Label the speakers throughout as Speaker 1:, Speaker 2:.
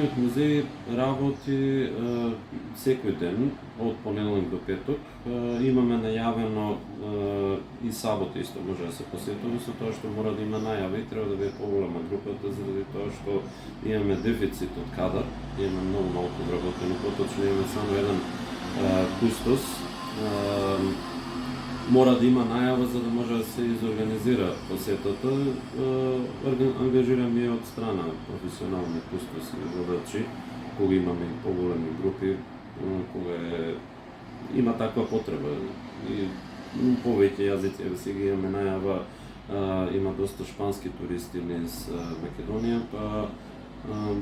Speaker 1: Народниот музеј работи секој ден, од понеделник до петок. Имаме најавено и сабота исто може да се посетува, со тоа што мора да има најава и треба да биде поголема групата, заради тоа што имаме дефицит од кадар, имаме многу малку вработени, поточно имаме само еден кустос. Мора да има најава за да може да се изорганизира посетата. Ангажираме од страна професионални кустоси и водачи, кога имаме и поголеми групи, кога има таква потреба. И повеќе јазици, сега имаме најава, има доста шпански туристи низ Македонија, па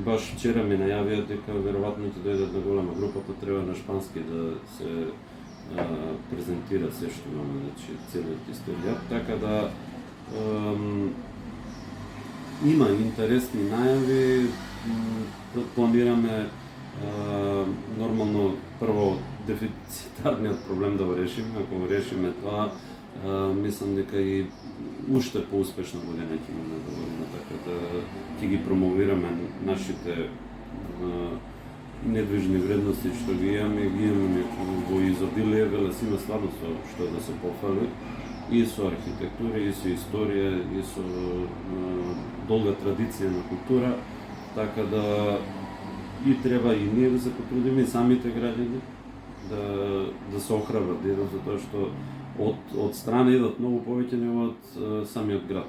Speaker 1: баш вчера ми најавија дека веројатно ќе дојдат на голема група, па треба на шпански да се презентира се што имаме, значи целиот историјат, така да има интересни најави. Планираме нормално прво дефицитарниот проблем да го решиме. Ако го решиме тоа, мислам дека и уште поуспешна година ќе имаме да година, така да ќе ги промовираме нашите недвижни вредности што ги имаме во изобилие, велесина стварно со што да се пофали, и со архитектура, и со историја, и со долга традиција на култура, така да и треба и ние да се потрудиме, и самите граѓани да се охрабрат, за тоа што од страна идат многу повеќе него од самиот град.